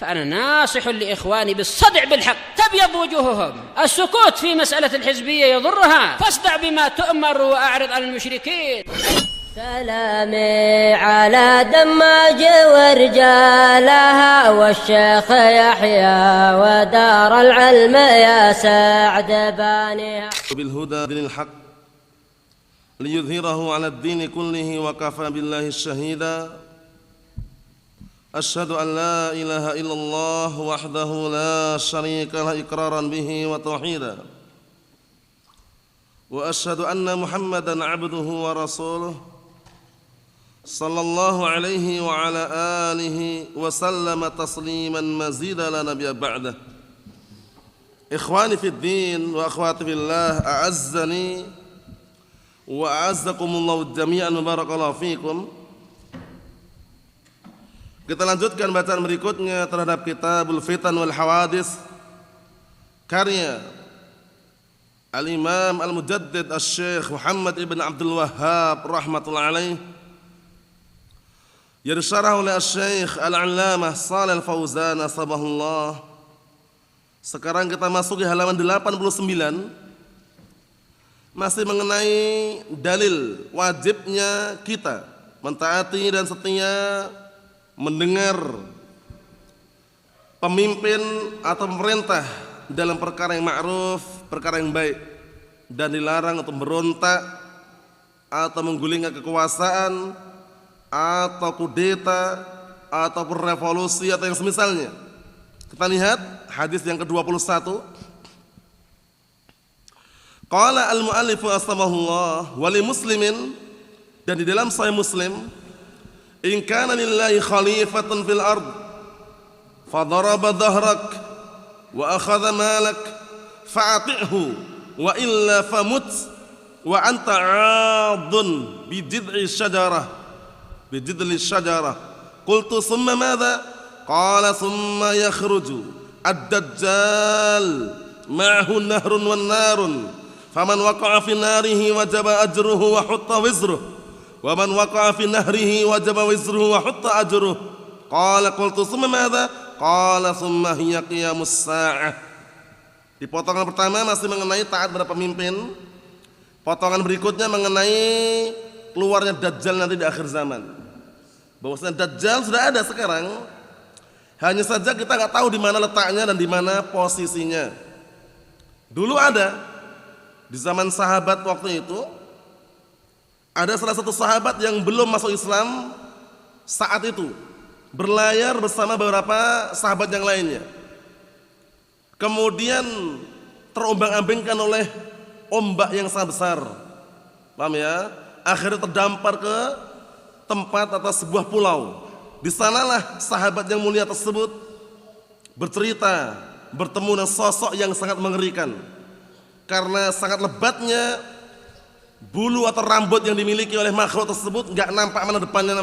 فأنا ناصح لإخواني بالصدع بالحق تبيض وجوههم. السكوت في مسألة الحزبية يضرها، فاصدع بما تؤمر وأعرض عن المشركين. سلامي على دماج ورجالها والشيخ يحيى ودار العلم يا سعد بانيها. بالهدى دين الحق ليظهره على الدين كله وكفى بالله الشهيدا. أشهد أن لا إله إلا الله وحده لا شريك له إقرارا به وتوحيدا، وأشهد أن محمدا عبده ورسوله صلى الله عليه وعلى آله وسلم تسليما مزيدا لا نبي بعده. إخواني في الدين وأخواتي في الله، أعزني وأعزكم الله جميعا وبارك الله فيكم. Kita lanjutkan bacaan berikutnya terhadap Kitabul Fitan wal Hawadis karya Al-Imam Al-Mujaddid Asy-Syaikh Muhammad ibn Abdul Wahhab rahmatullahi alaih, yang disyarah oleh Asy-Syaikh Al-Allamah Shalih Al-Fauzan asbahullah. Sekarang kita masuk di halaman 89, masih mengenai dalil wajibnya kita mentaati dan setia mendengar pemimpin atau pemerintah dalam perkara yang ma'ruf, perkara yang baik, dan dilarang untuk berontak atau menggulingkan kekuasaan atau kudeta ataupun revolusi atau yang semisalnya. Kita lihat hadis yang ke-21. Qala al-mu'allifu astamahullah wali muslimin, dan di dalam Sahih Muslim, in kana lillahi khalifatan fil ard fadaraba dhahrak wa akhadha malak fa'ati'hu wa illa famut wa anta 'adun bi jid'i syajarah qultu thumma madha qala thumma yakhruju ad-dajjal ma'ahu nahrun wan narun faman waqa'a fi narihi wajaba ajruhu wa hutta wizruhu wa man waqa'a fi nahrihi wajaba wizruhu wa hutta ajruhu. Qala qultu thumma madha? Qala thumma hiya qiyamus sa'ah. Di potongan pertama masih mengenai taat pada pemimpin. Potongan berikutnya mengenai keluarnya Dajjal nanti di akhir zaman. Bahwasanya Dajjal sudah ada sekarang, hanya saja kita nggak tahu di mana letaknya dan di mana posisinya. Dulu ada di zaman sahabat waktu itu. Ada salah satu sahabat yang belum masuk Islam saat itu, berlayar bersama beberapa sahabat yang lainnya. Kemudian terombang-ambingkan oleh ombak yang sangat besar. Paham ya? Akhirnya terdampar ke tempat atau sebuah pulau. Di sanalah sahabat yang mulia tersebut bercerita bertemu dengan sosok yang sangat mengerikan. Karena sangat lebatnya bulu atau rambut yang dimiliki oleh makhluk tersebut, nggak nampak mana depannya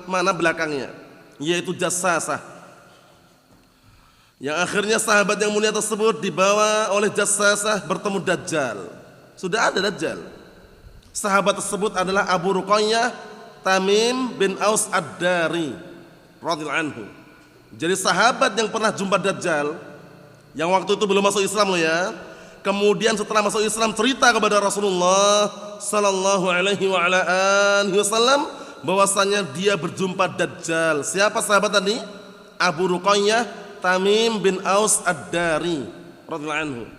mana belakangnya, yaitu Jassasah. Yang akhirnya sahabat yang mulia tersebut dibawa oleh Jassasah bertemu Dajjal. Sudah ada Dajjal. Sahabat tersebut adalah Abu Ruqayyah Tamim bin Aus Ad-Dari radhiyallahu anhu. Jadi sahabat yang pernah jumpa Dajjal, yang waktu itu belum masuk Islam loh ya. Kemudian setelah masuk Islam cerita kepada Rasulullah sallallahu alaihi wa ala alihi wasallam bahwasanya dia berjumpa Dajjal. Siapa sahabat tadi? Abu Ruqayyah Tamim bin Aus Ad-Dari radhiyallahu anhu.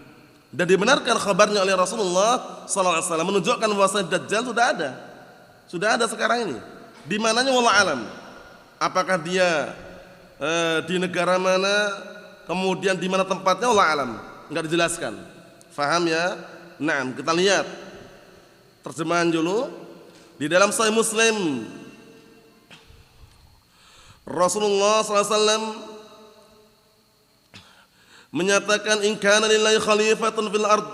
Dan dibenarkan kabarnya oleh Rasulullah sallallahu alaihi wasallam menunjukkan bahwasanya Dajjal sudah ada. Sudah ada sekarang ini. Di mananya wallahu alam. Apakah dia di negara mana, kemudian di mana tempatnya wallahu alam, enggak dijelaskan. Faham ya? Nah, kita lihat terjemahan dulu. Di dalam Sahih Muslim, Rasulullah SAW menyatakan in kana lillahi khalifatun fil ard.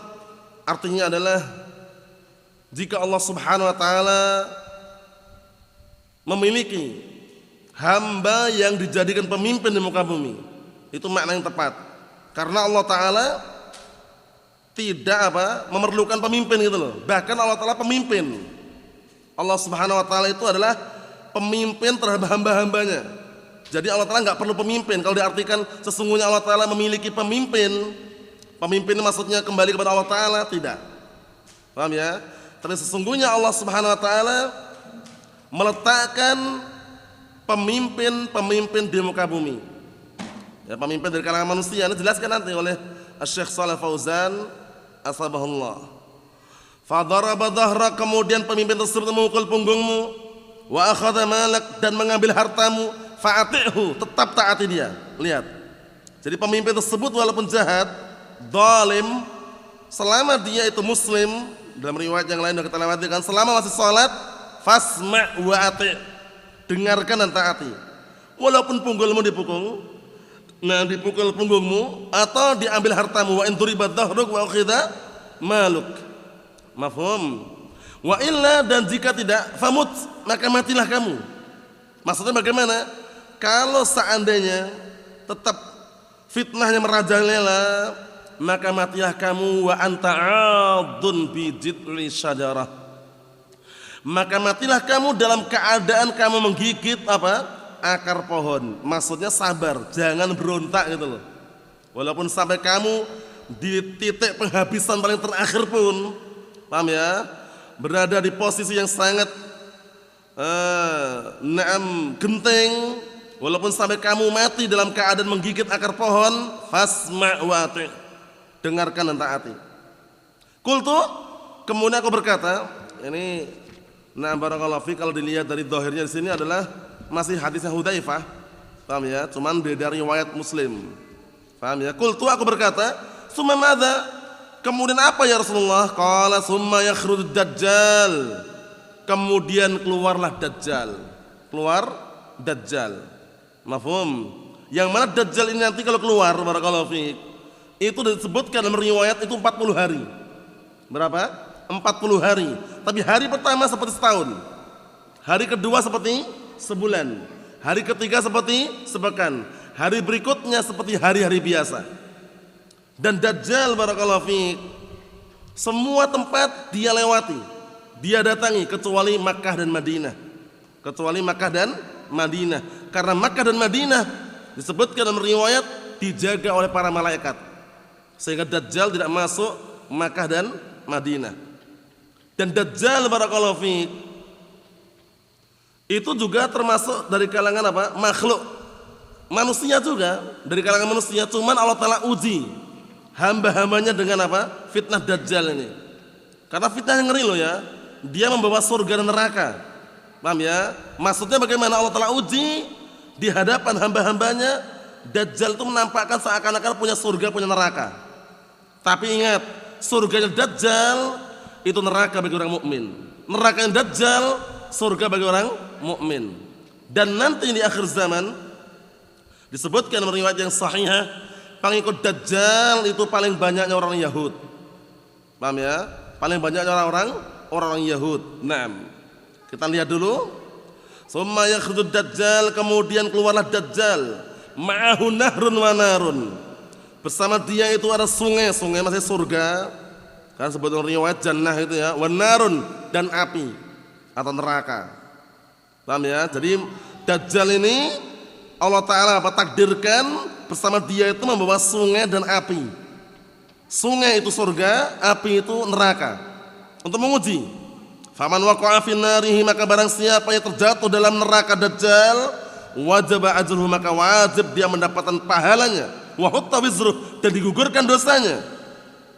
Artinya adalah jika Allah Subhanahu wa taala memiliki hamba yang dijadikan pemimpin di muka bumi. Itu makna yang tepat. Karena Allah taala tidak memerlukan pemimpin gitu loh. Bahkan Allah taala pemimpin. Allah Subhanahu wa taala itu adalah pemimpin terhadap hamba-hambanya. Jadi Allah Ta'ala nggak perlu pemimpin. Kalau diartikan sesungguhnya Allah Ta'ala memiliki pemimpin, pemimpin maksudnya kembali kepada Allah Ta'ala, tidak. Paham ya? Tapi sesungguhnya Allah Subhanahu Wa Ta'ala meletakkan pemimpin di muka bumi. Ya, pemimpin dari kalangan manusia. Ini dijelaskan nanti oleh Syekh Shalih Fauzan asbahullah. Fadaraba dhahra, kemudian pemimpin tersebut memukul punggungmu, wa akhadha malak, dan mengambil hartamu, fa'ati'hu, tetap taati dia. Lihat. Jadi pemimpin tersebut walaupun jahat, zalim, selama dia itu muslim, dalam riwayat yang lain sudah kita lewati kan, selama masih salat, fasma' wa ati', dengarkan dan taati. Walaupun punggungmu dipukul, dipukul punggungmu atau diambil hartamu, wa in duriba dhahruk wa ukhidha maluk. Mafhum? Wa illa, dan jika tidak, famut, maka matilah kamu. Maksudnya bagaimana? Kalau seandainya tetap fitnahnya merajalela, maka matilah kamu, wa anta 'adun bi jid'i syajarah. Maka matilah kamu dalam keadaan kamu menggigit apa? Akar pohon. Maksudnya sabar, jangan berontak gitu loh. Walaupun sampai kamu di titik penghabisan paling terakhir pun, paham ya? Berada di posisi yang sangat genting, walaupun sampai kamu mati dalam keadaan menggigit akar pohon, fasma' wa ati', dengarkan dan taati. Qultu, kemudian aku berkata, ini barakallahu fi, kalau dilihat dari zahirnya di sini adalah masih hadisnya Hudzaifah, paham ya? Cuman beda riwayat Muslim, paham ya? Qultu, aku berkata, summa madza, kemudian apa ya Rasulullah? Qala summa yakhrujud dajjal, kemudian keluarlah Dajjal. Keluar Dajjal. Mafhum? Yang mana Dajjal ini nanti kalau keluar, barakallahu fiik, itu disebutkan dalam riwayat itu 40 hari. Berapa? 40 hari. Tapi hari pertama seperti setahun, hari kedua seperti sebulan, hari ketiga seperti sepekan, hari berikutnya seperti hari-hari biasa. Dan Dajjal, barakallahu fiik, semua tempat dia lewati, dia datangi, kecuali Makkah dan Madinah. Kecuali Makkah dan Madinah. Karena Makkah dan Madinah disebutkan dalam riwayat dijaga oleh para malaikat, sehingga Dajjal tidak masuk Makkah dan Madinah. Dan Dajjal, barakallahu fiik, itu juga termasuk dari kalangan apa? Makhluk manusia juga, dari kalangan manusia. Cuman Allah Ta'ala uji hamba-hambanya dengan apa? Fitnah Dajjal ini. Karena fitnah yang ngeri loh ya. Dia membawa surga dan neraka. Paham ya? Maksudnya bagaimana Allah Ta'ala uji di hadapan hamba-hambanya. Dajjal itu menampakkan seakan-akan punya surga, punya neraka. Tapi ingat, surganya Dajjal itu neraka bagi orang mukmin. Nerakanya Dajjal surga bagi orang mukmin. Dan nanti di akhir zaman disebutkan dalam riwayat yang sahihah, pengikut Dajjal itu paling banyaknya orang Yahud. Paham ya? Paling banyaknya orang Yahud. Naam. Kita lihat dulu. Summa yakhrujud Dajjal, kemudian keluarlah Dajjal. Ma'ahu nahrun wa narun. Bersama dia itu ada sungai masih surga. Kan sebutkan riwayat jannah itu ya, wa narun, dan api atau neraka. Paham ya? Jadi Dajjal ini Allah Ta'ala takdirkan bersama dia itu membawa sungai dan api. Sungai itu surga, api itu neraka, untuk menguji. Faman waqa'a fin narihi, maka barang siapa yang terjatuh dalam neraka Dajjal, wajaba ajruhu, maka wajib dia mendapatkan pahalanya, wa hutta wizruh, dan digugurkan dosanya.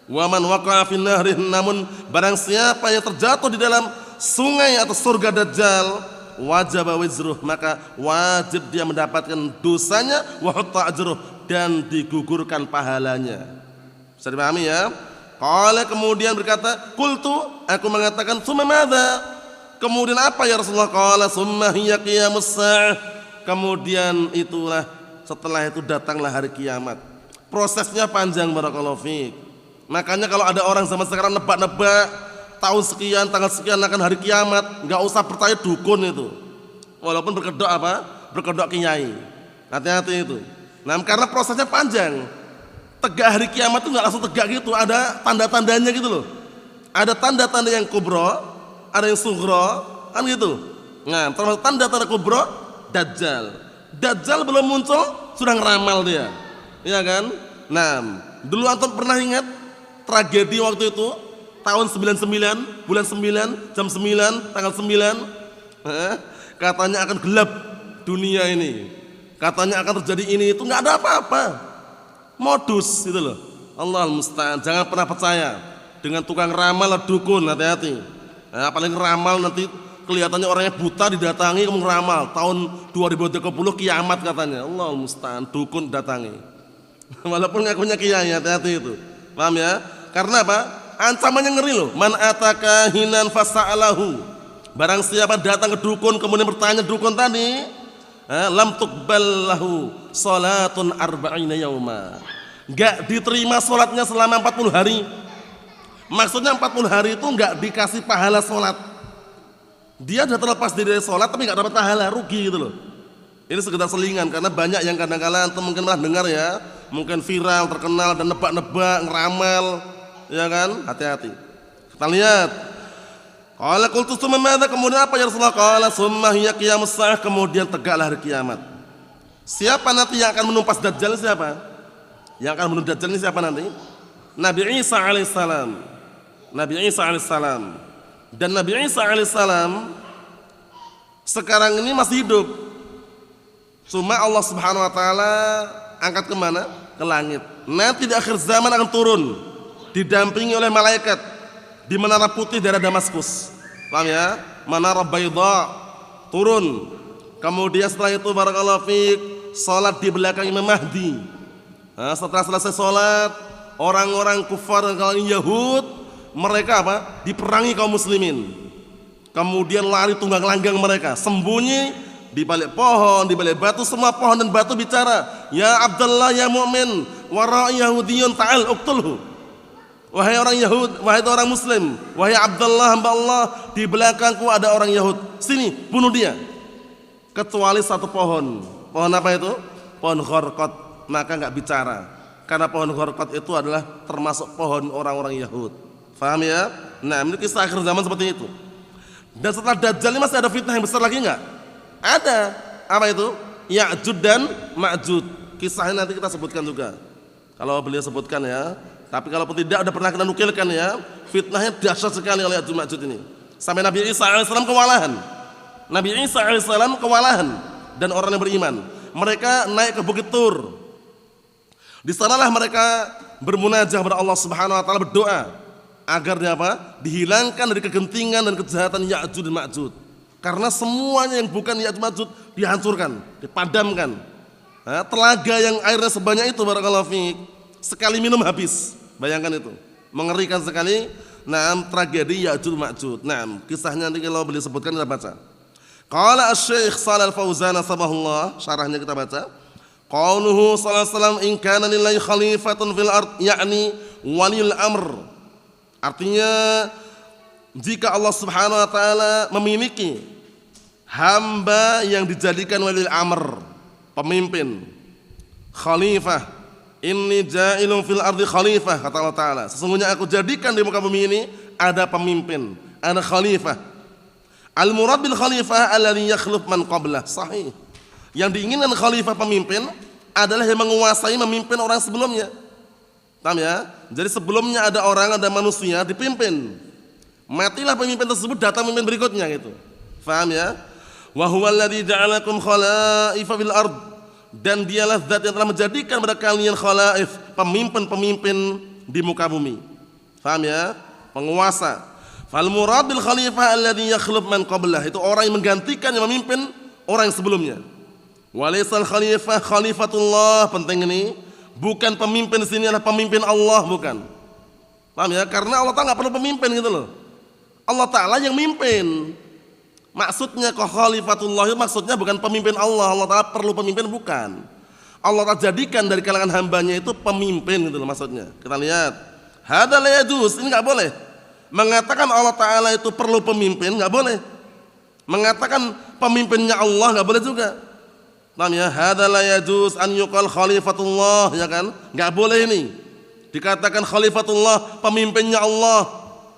Wa man waqa'a fin narihi, namun barang siapa yang terjatuh di dalam sungai atau surga Dajjal, wajib wizruh, maka wajib dia mendapatkan dosanya, wa hutta ajruh, dan digugurkan pahalanya. Bisa dipahami ya? Qala, kemudian berkata, qultu, aku mengatakan, summa madza, kemudian apa ya Rasulullah? Qala summa hiya qiyamus sa'ah, kemudian itulah, setelah itu datanglah hari kiamat. Prosesnya panjang, barakallahu fiik. Makanya kalau ada orang zaman sekarang nebak-nebak tahun sekian, tanggal sekian akan hari kiamat, enggak usah percaya dukun itu. Walaupun berkedok apa? Berkedok kiai. Hati-hati itu. Nah, karena prosesnya panjang. Tegak hari kiamat itu enggak langsung tegak gitu, ada tanda-tandanya gitu loh. Ada tanda-tanda yang kubro, ada yang sughro, kan gitu. Nah, termasuk tanda-tanda kubro Dajjal. Dajjal belum muncul sudah ngeramal dia. Iya kan? Nah, dulu antum pernah ingat tragedi waktu itu tahun 99, bulan 9, jam 9, tanggal 9. Katanya akan gelap dunia ini. Katanya akan terjadi ini itu, enggak ada apa-apa. Modus itu loh. Allahul musta'an. Jangan pernah percaya dengan tukang ramal atau dukun, hati-hati. Apalagi ramal nanti kelihatannya orangnya buta didatangi kamu ngeramal tahun 2030 kiamat katanya. Allahul musta'an, dukun datangi. Walaupun ngakunya kiai, hati-hati itu. Paham ya? Karena apa? Ancamannya ngeri loh. Man ataka hinan fasa'alahu. Barang siapa datang ke dukun kemudian bertanya dukun tadi, lam tuqbal lahu salatun arba'ina yauma. Enggak diterima salatnya selama 40 hari. Maksudnya 40 hari itu enggak dikasih pahala salat. Dia sudah terlepas dari salat tapi enggak dapat pahala, rugi gitu loh. Ini sekedar selingan karena banyak yang kadang-kala antum mungkin pernah dengar ya, mungkin viral, terkenal dan nebak-nebak, ngeramal, ya kan? Hati-hati. Kita lihat. Qala qultu summa madza, kemudian apa ya Rasulullah? Qala summa hiya qiyamus saah, kemudian tegaklah hari kiamat. Siapa nanti yang akan menumpas Dajjal, siapa? Yang akan menuju Dajjal ini siapa nanti? Nabi Isa alaihissalam. Nabi Isa alaihissalam. Dan Nabi Isa alaihissalam sekarang ini masih hidup. Cuma Allah Subhanahu wa taala angkat ke mana? Ke langit. Nanti di akhir zaman akan turun didampingi oleh malaikat di menara putih daerah Damaskus. Paham ya? Menara Baydha turun. Kemudian setelah itu barakallahu fiik salat di belakang Imam Mahdi. Setelah selesai salat, orang-orang kufar dan kalangan Yahud mereka apa? Diperangi kaum muslimin. Kemudian lari tunggang langgang mereka, sembunyi di balik pohon, di balik batu, semua pohon dan batu bicara, "Ya Abdullah ya mu'min, wara Yahudiyun ta'al uqtulhu." Wahai orang Yahud, wahai orang muslim, wahai Abdullah hamba Allah, di belakangku ada orang Yahud. Sini, bunuh dia. Kecuali satu pohon. Pohon apa itu? Pohon gharqad. Maka enggak bicara. Karena pohon gharqad itu adalah termasuk pohon orang-orang Yahud. Faham ya? Nah, ini kisah akhir zaman seperti itu. Dan setelah Dajjal ini masih ada fitnah yang besar lagi enggak? Ada. Apa itu? Ya'jud dan Ma'jud. Kisahnya nanti kita sebutkan juga. Kalau beliau sebutkan ya. Tapi kalaupun tidak, udah pernah kita nukilkan ya. Fitnahnya dahsyat sekali oleh Ya'jud Ma'jud ini. Sampai Nabi Isa alaihissalam kewalahan. Nabi Isa alaihissalam kewalahan. Dan orang yang beriman. Mereka naik ke Bukit Tur. Di sanalah mereka bermunajah kepada Allah Subhanahu wa taala, berdoa agar dia apa? Dihilangkan dari kegentingan dan kejahatan Ya'jud dan Ma'jud. Karena semuanya yang bukan Ya'jud Ma'jud dihancurkan, dipadamkan. Telaga yang airnya sebanyak itu barakallahu fiik, sekali minum habis. Bayangkan itu. Mengerikan sekali. Nah, tragedi Ya'jud Ma'jud. Nah, kisahnya nanti kalau beliau sebutkan kita baca. Qala Asy-Syaikh Shalal Fauzan sabahullah, syarahnya kita baca. Qauluhu sallallahu alaihi wasallam, in kana lillahi khalifatun fil ard, yakni waliyul amr. Artinya jika Allah Subhanahu wa taala memiliki hamba yang dijadikan waliyul amr, pemimpin, khalifah, inni ja'ilun fil ardi khalifah, kata Allah taala, sesungguhnya aku jadikan di muka bumi ini ada pemimpin, ada khalifah. Al murad bil khalifah alladhi yakhluf man qablah, sahih. Yang diinginkan khalifah pemimpin adalah yang menguasai, memimpin orang sebelumnya. Paham ya? Jadi sebelumnya ada orang, ada manusia dipimpin. Matilah pemimpin tersebut, datang pemimpin berikutnya gitu. Paham ya? Wa huwal ladzi ja'alakum khalaifa fil ard. Dan dialah zat yang telah menjadikan pada kalian khalaif, pemimpin-pemimpin di muka bumi. Paham ya? Penguasa. Fal murad bil khalifah alladzi yakhluf man qablah, itu orang yang menggantikan, yang memimpin orang yang sebelumnya. Walaisal khalifah khalifatullah, penting ini, bukan pemimpin di sini adalah pemimpin Allah, bukan. Paham ya? Karena Allah Ta'ala enggak perlu pemimpin gitu loh. Allah Ta'ala yang mimpin. Maksudnya khalifatullah itu maksudnya bukan pemimpin Allah. Allah Ta'ala perlu pemimpin, bukan. Allah Ta'ala jadikan dari kalangan hambanya itu pemimpin gitu loh maksudnya. Kita lihat. Hada la yajuz, ini enggak boleh. Mengatakan Allah Ta'ala itu perlu pemimpin enggak boleh. Mengatakan pemimpinnya Allah enggak boleh juga. Paham ya? Hada la yajuz an yuqal khalifatullah, ya kan? Enggak boleh ini. Dikatakan khalifatullah, pemimpinnya Allah.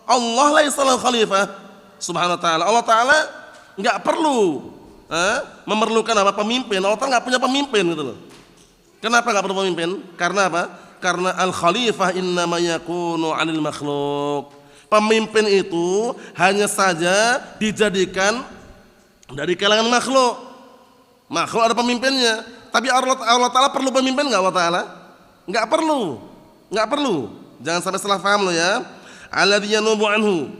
Allah laisa lahu khalifah subhanahu wa ta'ala. Allah Ta'ala enggak perlu memerlukan apa? Pemimpin. Allah Ta'ala nggak punya pemimpin gitu loh. Kenapa nggak perlu pemimpin? Karena apa? Karena al-khalifah innama yakunu 'anil makhluk. Pemimpin itu hanya saja dijadikan dari kalangan makhluk. Makhluk ada pemimpinnya. Tapi Allah Ta'ala perlu pemimpin nggak Allah Ta'ala? Nggak perlu. Nggak perlu. Jangan sampai salah paham lo ya. Alladzi yanubu anhu.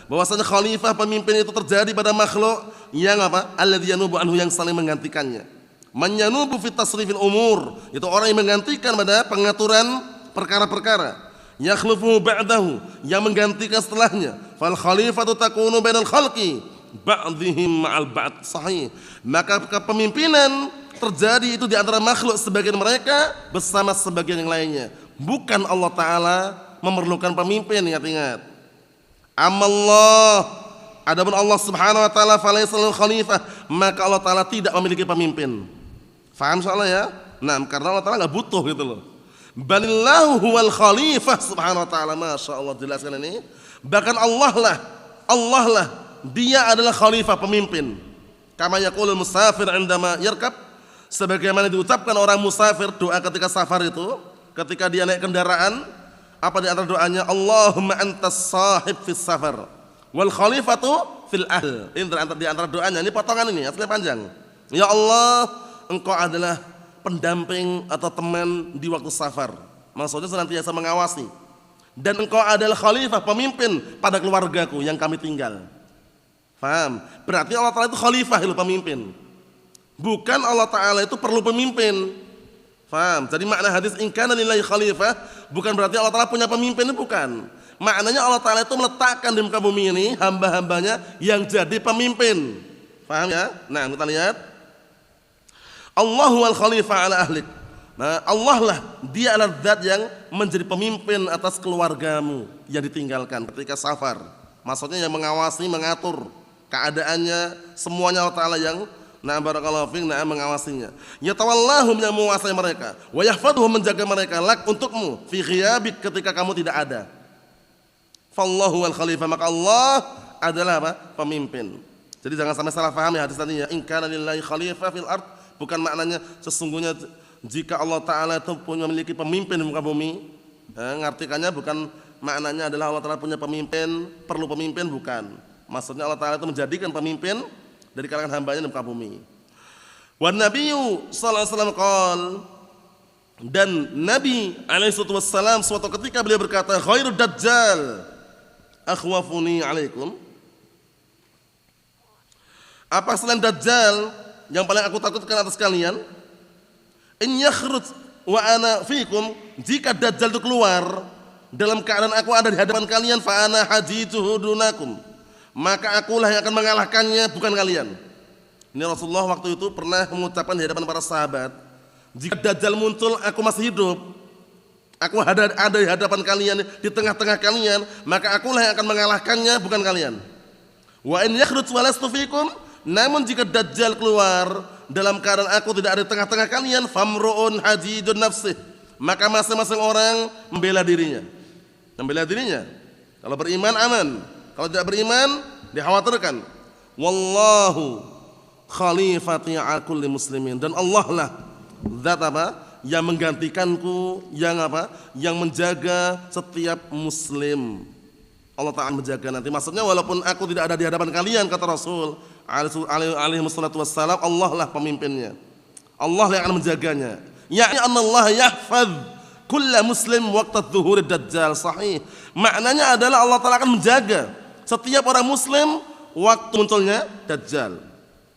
Bahwasanya khalifah pemimpin itu terjadi pada makhluk yang apa? Alladzi yanubu anhu, yang saling menggantikannya. Man yanubu fi tasrifil umur, itu orang yang menggantikan pada pengaturan perkara-perkara. Yakhlufu ba'dahu, yang menggantikan setelahnya. Fal khalifatu takunu bainal khalqi ba'dihim ma'al ba'd. Sahih. Maka kepemimpinan terjadi itu di antara makhluk sebagian mereka bersama sebagian yang lainnya. Bukan Allah Ta'ala memerlukan pemimpin, ingat-ingat. Amallah, adapun Allah Subhanahu wa Ta'ala falaysa lahu khalifah, maka Allah Ta'ala tidak memiliki pemimpin. Faham soalnya ya? Nah, karena Allah Ta'ala enggak butuh gitu loh. Balillahu huwal khalifah Subhanahu wa Ta'ala. Masya Allah, jelaskan ini. Bahkan Allah lah dia adalah khalifah, pemimpin. Kama yaqulul musafir indama yarkab, sebagaimana diucapkan orang musafir doa ketika safar itu, ketika dia naik kendaraan, apa di antara doanya? Allahumma antas sahib fis safar wal khalifatu fil ahl. Ini di antara doanya, ini potongan ini, aslinya panjang. Ya Allah, Engkau adalah pendamping atau teman di waktu safar. Maksudnya senantiasa mengawasi. Dan Engkau adalah khalifah, pemimpin pada keluargaku yang kami tinggal. Paham? Berarti Allah Ta'ala itu khalifah, itu pemimpin. Bukan Allah Ta'ala itu perlu pemimpin. Paham? Jadi makna hadis in kana lillahi khalifah bukan berarti Allah Ta'ala punya pemimpin, itu bukan. Maknanya Allah Ta'ala itu meletakkan di muka bumi ini hamba-hambanya yang jadi pemimpin. Paham ya? Nah, kita lihat. Allahu wal khalifah ala ahlik. Nah, Allah lah, dia adalah zat yang menjadi pemimpin atas keluargamu yang ditinggalkan ketika safar. Maksudnya yang mengawasi, mengatur keadaannya, semuanya Allah Ta'ala yang barakallahu fiik, mengawasinya. Yatawallahum, yang menguasai mereka. Wa yahfaduhum, menjaga mereka, lak, untukmu, fi ghiyabik, ketika kamu tidak ada. Fallahu wal khalifah, maka Allah adalah apa? Pemimpin. Jadi jangan sampai salah paham ya hadis tadi ya. In kana lillahi khalifah fil ard, bukan maknanya sesungguhnya jika Allah Ta'ala itu memiliki pemimpin di muka bumi. Ngartikannya bukan maknanya adalah Allah Ta'ala punya pemimpin, perlu pemimpin, bukan. Maksudnya Allah Ta'ala itu menjadikan pemimpin dari kalangan hambanya di muka bumi. Wan Nabiyyu sallallahu alaihi wasallam qol, dan Nabi alaihi wasallam suatu ketika beliau berkata, khairud dajjal akhwafuni alaikum. Apa selain dajjal yang paling aku takutkan atas kalian? In yakhruj wa ana fikum, jika dajjal itu keluar dalam keadaan aku ada di hadapan kalian, fa ana hajituhu dunakum, maka akulah yang akan mengalahkannya, bukan kalian. Ini Rasulullah waktu itu pernah mengucapkan di hadapan para sahabat, jika dajjal muncul aku masih hidup, aku ada di hadapan kalian, di tengah-tengah kalian, maka akulah yang akan mengalahkannya, bukan kalian. Wa in yakhruj wa lastu fikum, namun jika dajjal keluar dalam keadaan aku tidak ada di tengah-tengah kalian, famru'un hajidun nafsih, maka masing-masing orang membela dirinya. Membela dirinya. Kalau beriman aman, kalau tidak beriman dikhawatirkan. Wallahu khalifati ala kulli muslimin, dan Allah lah zat apa? Yang menggantikanku, yang apa? Yang menjaga setiap muslim. Allah Ta'ala menjaga nanti. Maksudnya walaupun aku tidak ada di hadapan kalian, kata Rasul alaihi wassalatu wassalam, Allah lah pemimpinnya. Allah yang akan menjaganya. Ya'ni anallah yahfadz kulla muslim waqta dhuhuri dajjal. Sahih. Maknanya adalah Allah Ta'ala akan menjaga setiap orang muslim waktu munculnya dajjal.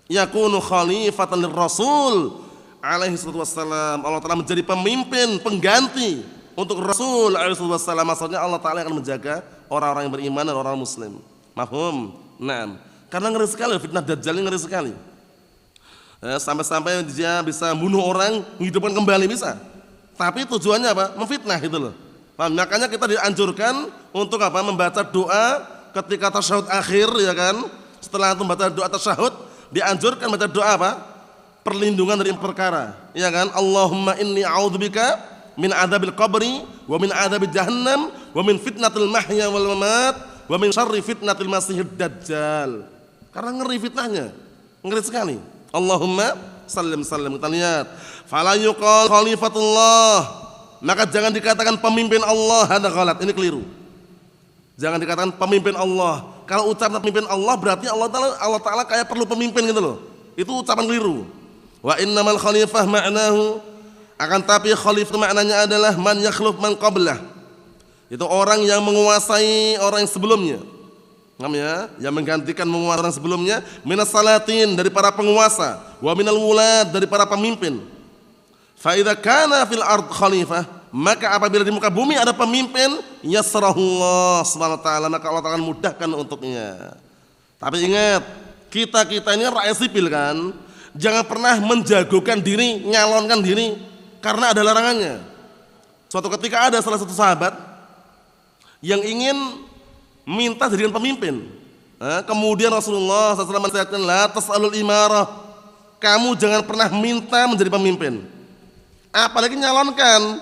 Yakunu khalifatan lirrasul alaihi wassalam. Allah Ta'ala menjadi pemimpin, pengganti untuk Rasul alaihi wassalam. Maksudnya Allah Ta'ala akan menjaga orang-orang yang beriman dan orang muslim. Mafhum? Naam. Karena ngeri sekali fitnah dajjal, ini ngeri sekali. Sampai-sampai dia bisa bunuh orang, menghidupkan kembali bisa. Tapi tujuannya apa? Memfitnah itu loh. Makanya kita dianjurkan untuk apa? Membaca doa ketika tasyahud akhir, ya kan? Setelah itu membaca doa tasyahud, dianjurkan baca doa apa? Perlindungan dari perkara, ya kan? Allahumma inni a'udzubika min adzabil qabri wa min adzabil jahannam wa min fitnatil mahya wal mamat wa min syarri fitnatil masiihid dajjal. Karena ngeri fitnahnya. Ngeri sekali. Allahumma sallim. Kita lihat. Fala yuqal khalifatullah. Maka jangan dikatakan pemimpin Allah, hada ghalat. Ini keliru. Jangan dikatakan pemimpin Allah. Kalau ucapan pemimpin Allah berarti Allah Ta'ala kayak perlu pemimpin gitu loh. Itu ucapan keliru. Wa innamal khalifah ma'nahu, akan tapi khalifah maknanya adalah man yakhluf man qablah. Itu orang yang menguasai orang yang sebelumnya. Ya, yang menggantikan menguasai orang sebelumnya, minas salatin, dari para penguasa, wa minal wulad, dari para pemimpin. Fa idza kana fil ard khalifah, maka apabila di muka bumi ada pemimpin, yasrahullah subhanahu wa ta'ala, maka Allah akan mudahkan untuknya. Tapi ingat, kita ini rakyat sipil kan, jangan pernah menjagokan diri, nyalonkan diri karena ada larangannya. Suatu ketika ada salah satu sahabat yang ingin minta jadikan pemimpin. Kemudian Rasulullah SAW menasihatkan, la tas'alul imarah, kamu jangan pernah minta menjadi pemimpin, apalagi nyalonkan.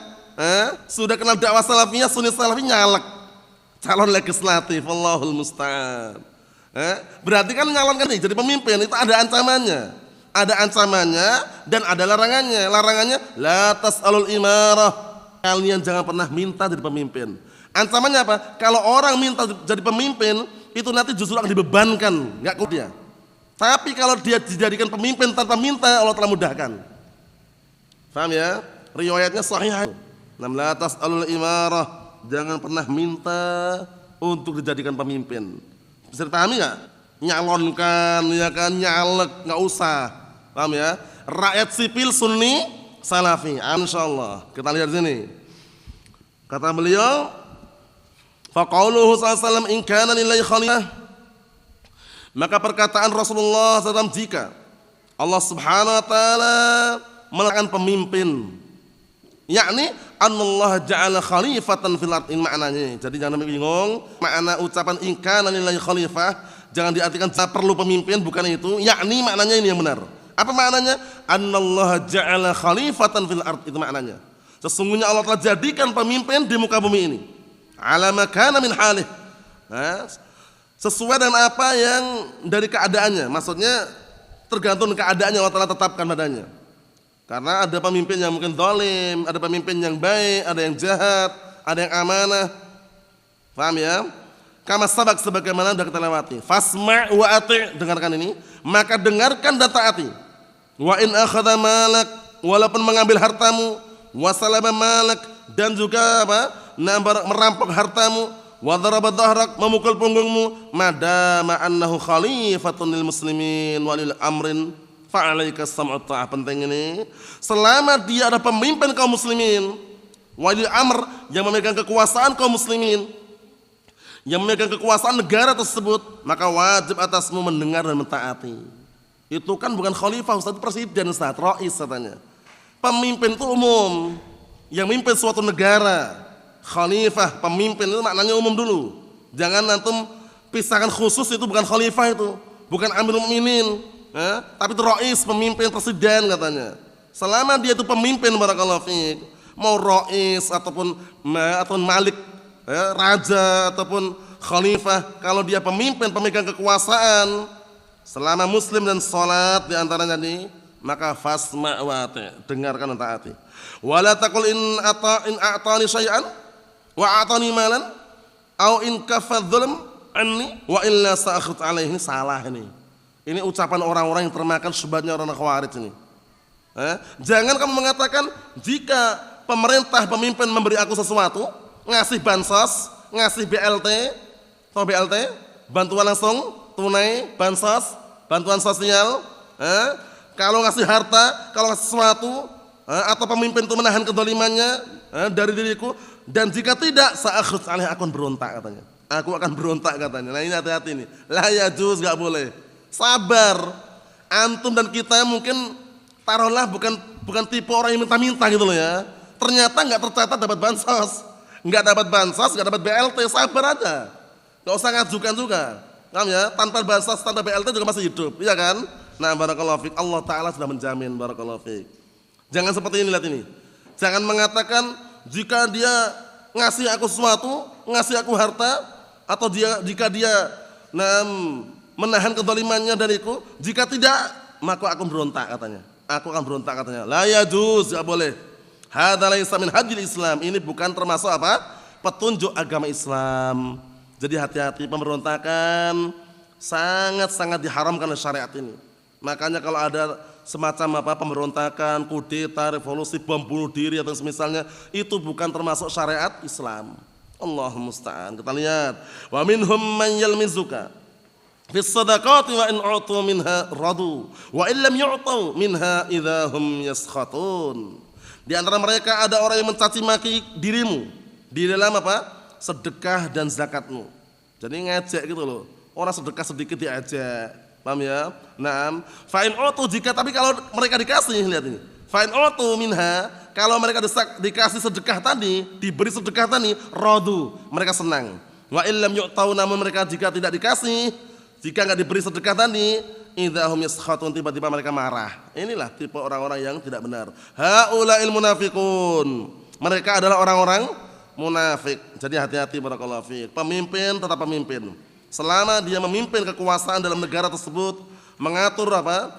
Sudah kenal dakwah salafiyah, sunni salafi, nyalek calon legislatif, Allahul musta'an. Berarti kan nyalonkan nih jadi pemimpin, itu ada ancamannya. Ada ancamannya dan ada larangannya. Larangannya, la tas'alul imarah, kalian jangan pernah minta jadi pemimpin. Ancamannya apa? Kalau orang minta jadi pemimpin, itu nanti justru akan dibebankan, nggak kuat dia. Tapi kalau dia dijadikan pemimpin tanpa minta, Allah telah mudahkan. Paham ya? Riwayatnya sahih. La tas'alul imarah, jangan pernah minta untuk dijadikan pemimpin. Bisa dipahami nggak? Nyalonkan, ya kan, nyalek, nggak usah. Paham ya? Rakyat sipil sunni salafi, insyaallah. Kita lihat sini. Kata beliau, faqauluhu sallallahu alaihi wasallam in kana lillahi khalifah, maka perkataan Rasulullah SAW, jika Allah Subhanahu wa taala meletakkan pemimpin, yakni anallah ja'ala khalifatan fil ardh, maknanya. Jadi jangan bingung, makna ucapan in kana lillahi khalifah jangan diartikan perlu pemimpin, bukan itu. Yakni maknanya ini yang benar. Apa maknanya? Anallah ja'ala khalifatan fil ardh, itu maknanya. Sesungguhnya Allah telah jadikan pemimpin di muka bumi ini. Ala ma kana min halih, sesuai dengan apa yang dari keadaannya. Maksudnya tergantung keadaannya Allah telah tetapkan padanya. Karena ada pemimpin yang mungkin zalim, ada pemimpin yang baik, ada yang jahat, ada yang amanah. Paham ya? Kama sabak, sebagaimana sudah kita lewati. Fasma' wa ati', dengarkan ini, maka dengarkan dan taati. Wa in akhadha malak, walaupun mengambil hartamu, wa salaba malak, dan juga apa? Merampok hartamu, wa daraba dhahrak, memukul punggungmu, madama annahu khalifatun lil muslimin walil amrin fa'alaika sam'u ta'ah. Penting ini, selama dia ada pemimpin kaum muslimin, walil amr, yang memegang kekuasaan kaum muslimin, yang memegang kekuasaan negara tersebut, maka wajib atasmu mendengar dan mentaati. Itu kan bukan khalifah, Ustaz, presiden, Ustaz, rais katanya. Pemimpin itu umum, yang memimpin suatu negara. Khalifah, pemimpin itu maknanya umum dulu. Jangan antum pisahkan khusus, itu bukan khalifah, itu bukan amirul mukminin, tapi itu rais, pemimpin, presiden katanya. Selama dia itu pemimpin, barakallahu fiik, mau rais ataupun malik, raja ataupun khalifah, kalau dia pemimpin, pemegang kekuasaan, selama muslim dan salat di antaranya ini, maka fasma' wa ati', dengarkan dan taati. Wala taqul in a'tani syai'an wa a'tani malan au in kafa dzulm anni wa illa sa'khut alaihi. Salah ini. Ini ucapan orang-orang yang termakan syubhatnya orang Khawarij ini. Jangan kamu mengatakan jika pemerintah pemimpin memberi aku sesuatu, ngasih bansos, ngasih BLT, atau BLT, bantuan langsung tunai, bansos, bantuan sosial, kalau ngasih harta, kalau ngasih sesuatu, atau pemimpin itu menahan kedolimannya dari diriku, dan jika tidak, sa'akhud alaih, aku akan berontak katanya. Aku akan berontak katanya. Nah ini hati-hati nih. La yajuz, gak boleh. Sabar. Antum dan kita mungkin taruhlah bukan tipe orang yang minta-minta gitu loh ya. Ternyata nggak tercatat dapat bansos, nggak dapat bansos, nggak dapat BLT. Sabar aja. Nggak usah ngajukan juga. Paham ya? Tanpa bansos, tanpa BLT juga masih hidup, iya kan? Nah, barakallahu fiik. Allah Ta'ala sudah menjamin, barakallahu fiik. Jangan seperti ini, lihat ini. Jangan mengatakan jika dia ngasih aku sesuatu, ngasih aku harta, atau jika dia menahan kezalimannya dariku? Jika tidak, maka aku berontak katanya. Aku akan berontak katanya. La yajuz, enggak boleh. Hadza laisa min hadil Islam. Ini bukan termasuk apa? Petunjuk agama Islam. Jadi hati-hati, pemberontakan sangat-sangat diharamkan oleh syariat ini. Makanya kalau ada semacam apa pemberontakan, kudeta, revolusi, bom bunuh diri atau semisalnya, itu bukan termasuk syariat Islam. Allahumma musta'an. Kita lihat, wa minhum man yalmizuka fis sadaqati wa in u'tu minha radu wa in lam yu'tu minha idahum yaskhatun. Di antara mereka ada orang yang mencaci maki dirimu di dalam apa? Sedekah dan zakatmu. Jadi ngejek gitu loh. Orang sedekah sedikit diajak. Paham ya? Naam. Fa in u'tu, jika tapi kalau mereka dikasih, lihat ini. Fa in u'tu minha, kalau mereka dikasih sedekah tadi, diberi sedekah tadi, radu, mereka senang. Wa illam yu'tau, namun mereka jika tidak dikasih, jika enggak diberi sedekah tadi, idahum yaskhatun, tiba-tiba mereka marah. Inilah tipe orang-orang yang tidak benar. Haula'il munafiqun. Mereka adalah orang-orang munafik. Jadi hati-hati barakallahu fiik. Pemimpin tetap pemimpin. Selama dia memimpin kekuasaan dalam negara tersebut, mengatur apa?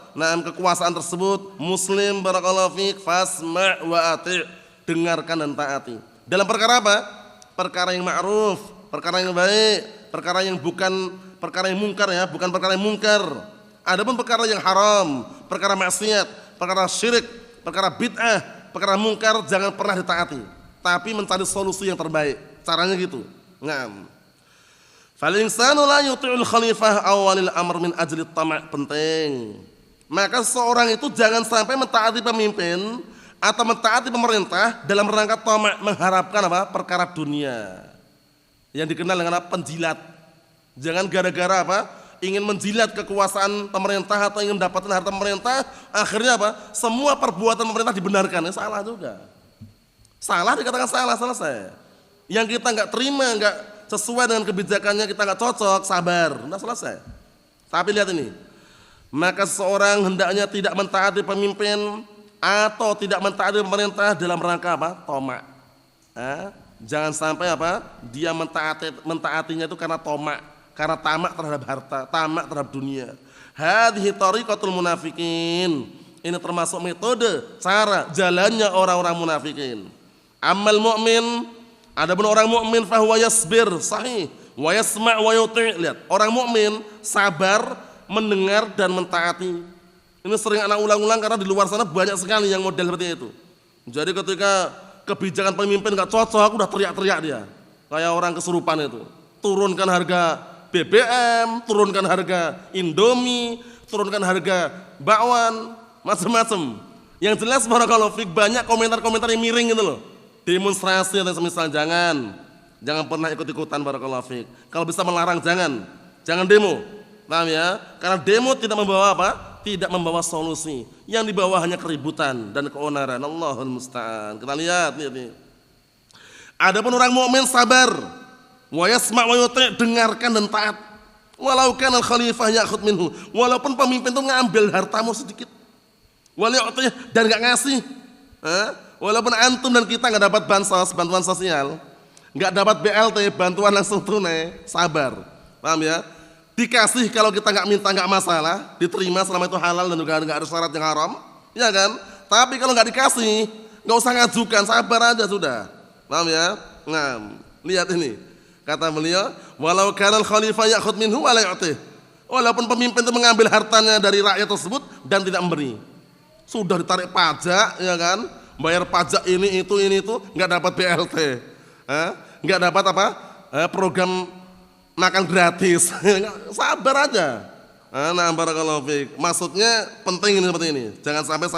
Kekuasaan tersebut, muslim barakallahu fiik, fasma' wa ati', dengarkan dan taati. Dalam perkara apa? Perkara yang ma'ruf, perkara yang baik, perkara yang bukan perkara yang mungkar ya, bukan perkara yang mungkar. Adapun perkara yang haram, perkara maksiat, perkara syirik, perkara bid'ah, perkara mungkar jangan pernah ditaati, tapi mencari solusi yang terbaik. Caranya gitu. Naam. Fal insanu la yuti'ul khalifah awalil amr min ajli tama', penting. Maka seorang itu jangan sampai mentaati pemimpin atau mentaati pemerintah dalam rangka tama', mengharapkan apa? Perkara dunia. Yang dikenal dengan apa? Penjilat. Jangan gara-gara apa? Ingin menjilat kekuasaan pemerintah atau ingin mendapatkan harta pemerintah, akhirnya apa? Semua perbuatan pemerintah dibenarkan. Salah juga. Salah dikatakan salah, selesai. Yang kita enggak terima, enggak sesuai dengan kebijakannya, kita nggak cocok, sabar, udah selesai. Tapi lihat ini, maka seorang hendaknya tidak mentaati pemimpin atau tidak mentaati pemerintah dalam rangka apa? Tomak. Jangan sampai apa? Dia mentaatinya itu karena tomak, karena tamak terhadap harta, tamak terhadap dunia. Hadhihi tariqatul munafikin. Ini termasuk metode, cara, jalannya orang-orang munafikin. Amal mu'min, adapun orang mukmin fahuwa yasbir, sahih, wa yasma' wa yuti'. Lihat, orang mukmin sabar, mendengar dan mentaati. Ini sering anak ulang-ulang karena di luar sana banyak sekali yang model seperti itu. Jadi ketika kebijakan pemimpin enggak cocok, udah teriak-teriak dia. Kayak orang kesurupan itu. Turunkan harga BBM, turunkan harga Indomie, turunkan harga bakwan, macam-macam. Yang jelas barakallahu fik, banyak komentar-komentar yang miring gitu loh. Demonstrasi atau semisal, jangan pernah ikut-ikutan barakallahu fiik. Kalau bisa melarang jangan demo. Paham ya? Karena demo tidak membawa apa? Tidak membawa solusi. Yang dibawa hanya keributan dan keonaran. Allahul musta'an. Kita lihat nih. Adapun orang mukmin sabar, wa yasma' wa yuti', dengarkan dan taat. Walau kana al-khalifah ya'khud minhu, walaupun pemimpin itu ngambil hartamu sedikit. Wa yuti' dan enggak ngasih. Walaupun antum dan kita nggak dapat bansos, bantuan sosial, nggak dapat BLT, bantuan langsung tunai, sabar, paham ya? Dikasih kalau kita nggak minta nggak masalah, diterima selama itu halal dan juga nggak ada syarat yang haram, ya kan? Tapi kalau nggak dikasih, nggak usah ngajukan, sabar aja sudah, paham ya? Nah, lihat ini, kata beliau, walau kana al-khalifah ya'khud minhu wa la yu'tih, walaupun pemimpin itu mengambil hartanya dari rakyat tersebut dan tidak memberi, sudah ditarik pajak, ya kan? Bayar pajak ini itu nggak dapat BLT, nggak dapat apa? Program makan gratis, sabar aja. Nah, barakallahu fiik. Maksudnya penting ini seperti ini. Jangan sampai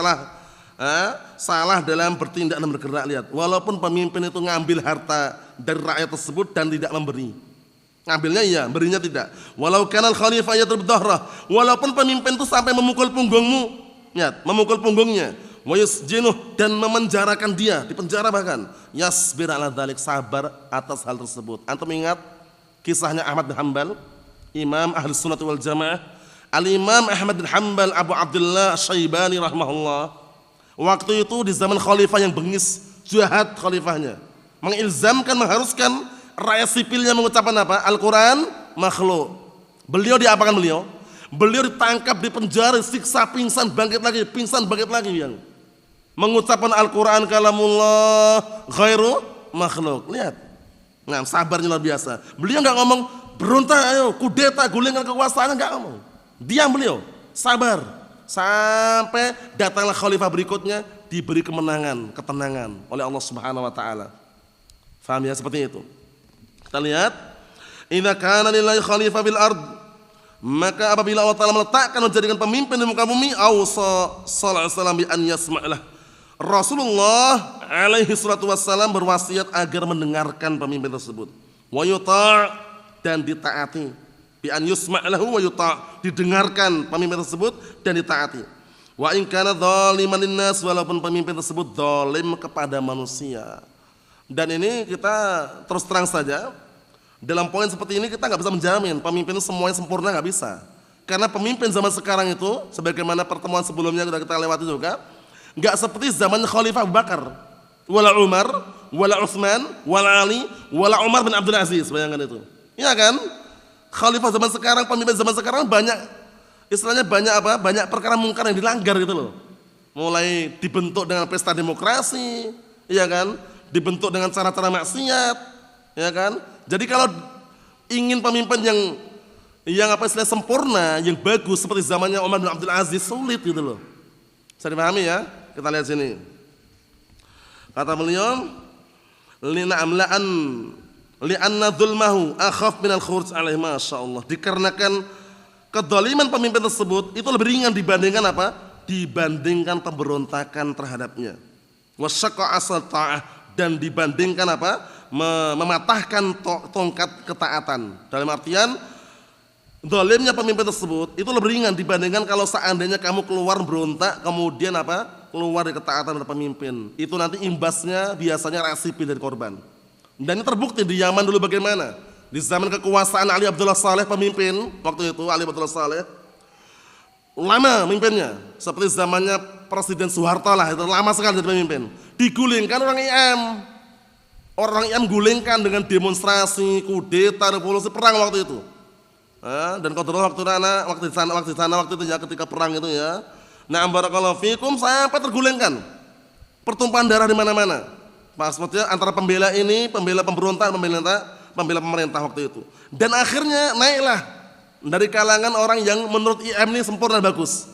salah dalam bertindak dan bergerak. Lihat, walaupun pemimpin itu ngambil harta dari rakyat tersebut dan tidak memberi, ngambilnya iya, berinya tidak. Walau kana al-khalifah yadrib dhahrah, walaupun pemimpin itu sampai memukul punggungmu, lihat, memukul punggungnya. Wa yusjinuh, dan memenjarakan dia, dipenjara bahkan. Yasbir ala dzalik, sabar atas hal tersebut. Antum ingat kisahnya Ahmad bin Hanbal, Imam Ahlus Sunnah wal Jamaah. Al-Imam Ahmad bin Hanbal Abu Abdullah Syaibani rahimahullah. Waktu itu di zaman khalifah yang bengis, jahat khalifahnya. Mengilzamkan, mengharuskan rakyat sipilnya mengucapkan apa? Al-Quran makhluk. Beliau diapakan beliau? Beliau ditangkap, di penjara, siksa, pingsan, bangkit lagi yang mengucapkan Al-Quran kalamullah ghairu makhluk. Lihat, nah sabarnya luar biasa. Beliau nggak ngomong berontak, ayo kudeta, gulingkan kekuasaan, nggak ngomong. Diam beliau, sabar sampai datanglah khalifah berikutnya, diberi kemenangan, ketenangan oleh Allah Subhanahu Wa Taala. Faham ya, seperti itu. Kita lihat, idza kana lillahi khalifah bil ard, maka apabila Allah Taala meletakkan menjadikan pemimpin di muka bumi, ausa sallallahu alaihi wasallam bi an yasma'lah. Rasulullah alaihi salatu wassalam berwasiat agar mendengarkan pemimpin tersebut. Wa yuta' dan ditaati. Bi an yusma'lahu wa yuta', didengarkan pemimpin tersebut dan ditaati. Wa in kana dzaliman linnas, walaupun pemimpin tersebut zalim kepada manusia. Dan ini kita terus terang saja, dalam poin seperti ini kita nggak bisa menjamin pemimpin semuanya sempurna, nggak bisa. Karena pemimpin zaman sekarang itu, sebagaimana pertemuan sebelumnya sudah kita lewati juga, nggak seperti zaman Khalifah Abu Bakar, wala Umar, wala Utsman, wala Ali, wala Umar bin Abdul Aziz. Bayangkan itu, iya kan? Khalifah zaman sekarang, pemimpin zaman sekarang banyak, istilahnya banyak apa? Banyak perkara mungkar yang dilanggar gitu loh. Mulai dibentuk dengan pesta demokrasi, iya kan? Dibentuk dengan cara-cara maksiat, ya kan? Jadi kalau ingin pemimpin yang apa istilahnya sempurna, yang bagus seperti zamannya Umar bin Abdul Aziz, sulit gitu loh. Bisa dipahami ya? Kita lihat sini. Kata beliau, li'anna dzulmahu akhaf minal khuruj alaihi, masyaallah. Dikarenakan kedzaliman pemimpin tersebut itu lebih ringan dibandingkan apa? Dibandingkan pemberontakan terhadapnya. Wasyaqqa asal ta'ah, dan dibandingkan apa? Mematahkan tongkat ketaatan. Dalam artian zalimnya pemimpin tersebut itu lebih ringan dibandingkan kalau seandainya kamu keluar berontak kemudian apa? Keluar dari ketaatan dari pemimpin. Itu nanti imbasnya biasanya rasipi dari korban. Dan ini terbukti di Yaman dulu bagaimana? Di zaman kekuasaan Ali Abdullah Saleh pemimpin waktu itu, Ali Abdullah Saleh lama pemimpinnya, seperti zamannya Presiden Soeharto lah, itu lama sekali jadi pemimpin. Digulingkan orang IM. Orang IM gulingkan dengan demonstrasi, kudeta, revolusi, perang waktu itu. Dan qadarullah waktu di sana waktu itu ya, ketika perang itu ya. Na'am barakallahu fikum, sampai tergulingkan. Pertumpahan darah di mana-mana. Maksudnya antara pembela ini, pembela pemberontak, pembela pemerintah waktu itu. Dan akhirnya naiklah dari kalangan orang yang menurut IM ini sempurna bagus.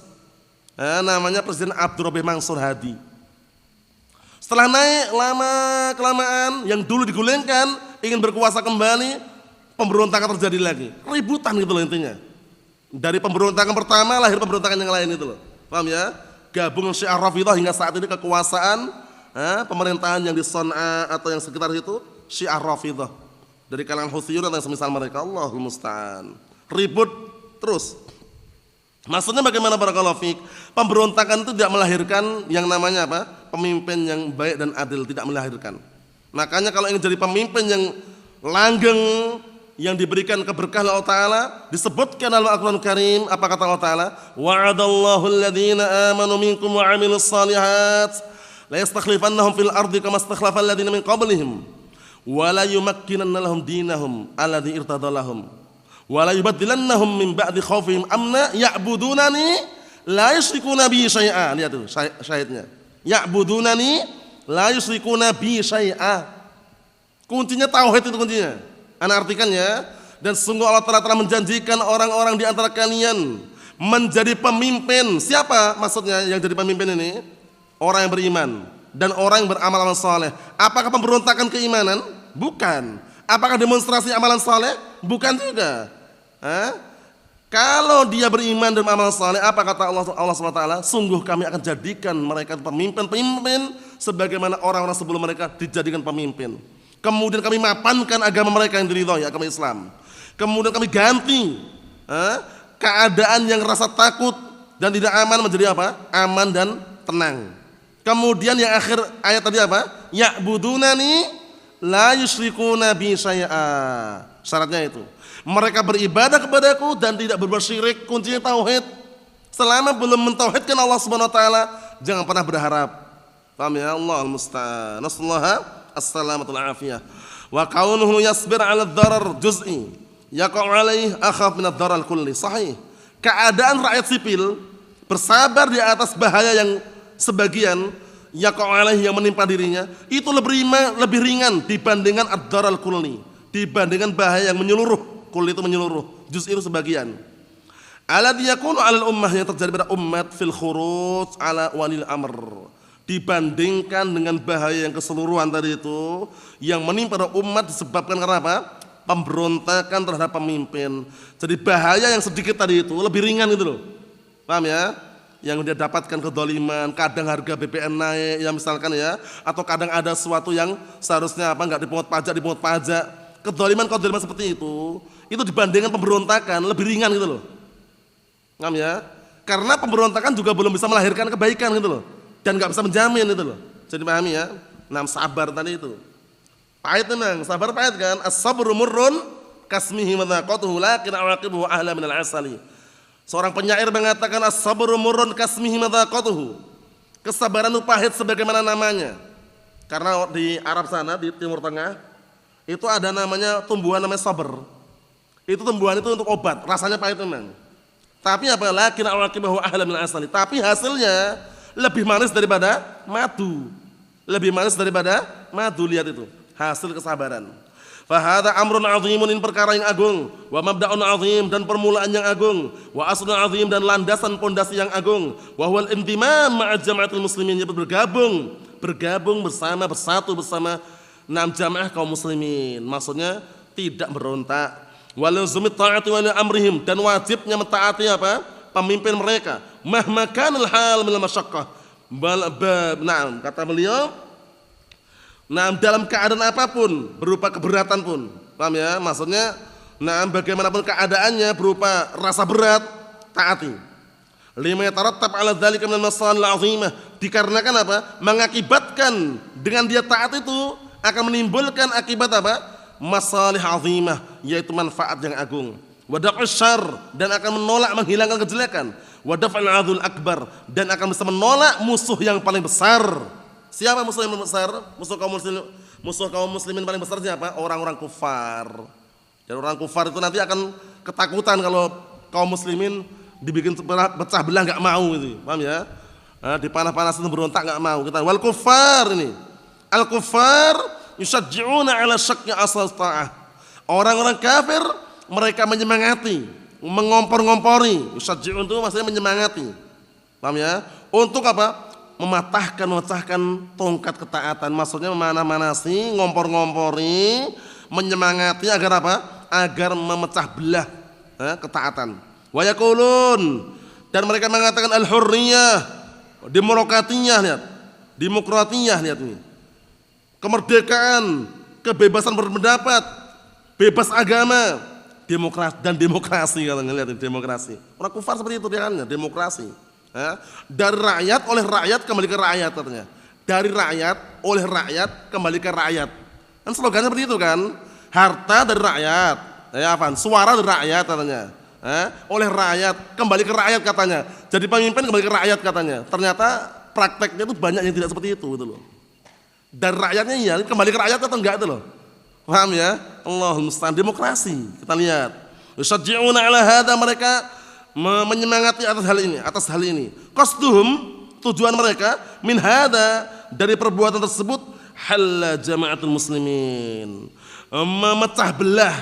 Namanya Presiden Abdurrahman Mansur Hadi. Setelah naik lama kelamaan, yang dulu digulingkan ingin berkuasa kembali, pemberontakan terjadi lagi, ributan gitu loh intinya. Dari pemberontakan pertama lahir pemberontakan yang lain itu loh, paham ya? Gabung Syiah Rafidhah hingga saat ini kekuasaan pemerintahan yang di Son'a atau yang sekitar itu Syiah Rafidhah dari kalangan Houthiyun atau yang semisal mereka. Allahul musta'an. Ribut terus. Maksudnya bagaimana barakallahu fiik? Pemberontakan itu tidak melahirkan yang namanya apa? Pemimpin yang baik dan adil, tidak melahirkan. Makanya kalau ingin jadi pemimpin yang langgeng, yang diberikan keberkahan Allah Ta'ala, disebutkan dalam Al-Quran Karim, apa kata Allah Ta'ala? Wa'adallahu alladhina amanu minkum wa amilus salihat la yastakhlifannahum fil ardi kama istakhlafal ladhina min qablihim wa la yumakkinanna lahum dinahum alladhi irtadalahum wa la yubaddilannahum min ba'di khawfihim amna ya'budunani la yusyrikuna bi syai'a. Lihat tuh syahidnya. Ya'budunani la yusyrikuna bi syai'a. Kuncinya tauhid itu kuncinya. Ana artikan ya. Dan sungguh Allah telah menjanjikan orang-orang di antara kalian menjadi pemimpin. Siapa maksudnya yang jadi pemimpin ini? Orang yang beriman dan orang yang beramal saleh. Apakah pemberontakan keimanan? Bukan. Apakah demonstrasi amalan saleh? Bukan juga. Kalau dia beriman dan beramal saleh, apa kata Allah SWT? Sungguh kami akan jadikan mereka pemimpin sebagaimana orang-orang sebelum mereka dijadikan pemimpin. Kemudian kami mapankan agama mereka yang diridhoi, agama Islam. Kemudian kami ganti keadaan yang rasa takut dan tidak aman menjadi apa? Aman dan tenang. Kemudian yang akhir ayat tadi apa? Ya'budunani la yusyrikuna bi syai'a. Syaratnya itu. Mereka beribadah kepadaku dan tidak berbuat syirik. Kuncinya tauhid. Selama belum mentauhidkan Allah Subhanahu wa taala, jangan pernah berharap. Paham ya? Allahul musta'an. Nasallahu as-salamatul afiyah. Wa kaunuhu yasbir 'ala ad-darar juz'i yaqa'u 'alaihi akhaf min ad-darar kulli. Sahih. keadaan rakyat sipil bersabar di atas bahaya yang sebagian yang menimpa dirinya itu lebih ringan dibandingkan ad-daral kulli, dibandingkan bahaya yang menyeluruh. Kul itu menyeluruh, juz itu sebagian. Alladzi yakunu 'alal ummah, yang terjadi pada umat fil khuruj 'ala walil amr, dibandingkan dengan bahaya yang keseluruhan tadi itu yang menimpa pada umat disebabkan karena apa? Pemberontakan terhadap pemimpin. Jadi bahaya yang sedikit tadi itu lebih ringan gitu loh. Paham ya? Yang dia dapatkan kezaliman, kadang harga BBM naik ya misalkan ya, atau kadang ada sesuatu yang seharusnya apa enggak dipungut pajak. Kezaliman seperti itu dibandingkan pemberontakan lebih ringan gitu loh. Paham ya? Karena pemberontakan juga belum bisa melahirkan kebaikan gitu loh. Dan enggak bisa menjamin gitu loh. Jadi pahami ya? Sabar tadi itu. Pahit memang, sabar pahit kan? As-sabru murrun kasmihi madaqatuhu lakin awaqibuhu ahla minal asali. Seorang penyair mengatakan as-sabru murrun kasmihi madaqatuhu. Kesabaran itu pahit sebagaimana namanya. Karena di Arab sana, di Timur Tengah, itu ada namanya tumbuhan namanya sabr. Itu tumbuhan itu untuk obat, rasanya pahit memang. Tapi apa? Lakin awaqibuhu ahla minal asali. Tapi hasilnya lebih manis daripada madu. Lebih manis daripada madu, lihat itu. Hasil kesabaran. Fahada amrun azimun, ini perkara yang agung, wa mabda'un azim, dan permulaan yang agung, wa aslun azim, dan landasan pondasi yang agung, wa huwal intimam ma'a jama'atul muslimin, yaitu bergabung bersatu bersama jamaah kaum muslimin. Maksudnya tidak berontak. Wa lazumit ta'ati wa amrihim, dan wajibnya mentaati apa? Pemimpin mereka. Mahma kanal hal minal masyaqqah. Kata beliau, dalam keadaan apapun, berupa keberatan pun, paham ya? Maksudnya, bagaimanapun keadaannya berupa rasa berat, taati. Lima yatarattab 'ala dzalika minal masalih al-'azimah, dikarenakan apa? Mengakibatkan dengan dia taat itu akan menimbulkan akibat apa? Masalih 'azimah, yaitu manfaat yang agung. Wa daf'us syarr, dan akan menolak menghilangkan kejelekan. Wa daf'ul 'adul akbar, dan akan bisa menolak musuh yang paling besar. Siapa musuh yang besar? Musuh kaum muslimin paling besar siapa? Orang-orang kufar. Dan orang kufar itu nanti akan ketakutan kalau kaum muslimin dibikin pecah belah, enggak mau itu. Paham ya? Dipanah-panasin berontak enggak mau. Kita wal kufar ini. Al kufar yusyajji'una 'ala syaqi asal ta'ah. Orang-orang kafir mereka menyemangati, mengompor-ngompori. Yusyajji'un itu maksudnya menyemangati. Paham ya? Untuk apa? Memecahkan tongkat ketaatan, maksudnya memanah-manasi, ngompor-ngompori, menyemangati agar apa? Agar memecah belah ketaatan. Wa yaqulun, dan mereka mengatakan al-hurriyah, demokratiyah, lihat ini. Kemerdekaan, kebebasan berpendapat, bebas agama, demokrasi katanya, lihat ini, demokrasi. Orang kufar seperti itu dia kan, demokrasi. Dari rakyat oleh rakyat kembali ke rakyat katanya. Dari rakyat oleh rakyat kembali ke rakyat. Kan slogannya seperti itu kan? Harta dari rakyat, suara dari rakyat katanya. Oleh rakyat kembali ke rakyat katanya. Jadi pemimpin kembali ke rakyat katanya. Ternyata prakteknya itu banyak yang tidak seperti itu gitu loh. Dari rakyatnya iya, kembali ke rakyat atau enggak itu loh. Paham ya? Allahumma musta'an, demokrasi. Kita lihat. Yusyajji'una 'ala hadza, mereka menyemangati atas hal ini. Qasduhum, tujuan mereka, min hada, dari perbuatan tersebut, halla jama'atul muslimin, memecah belah.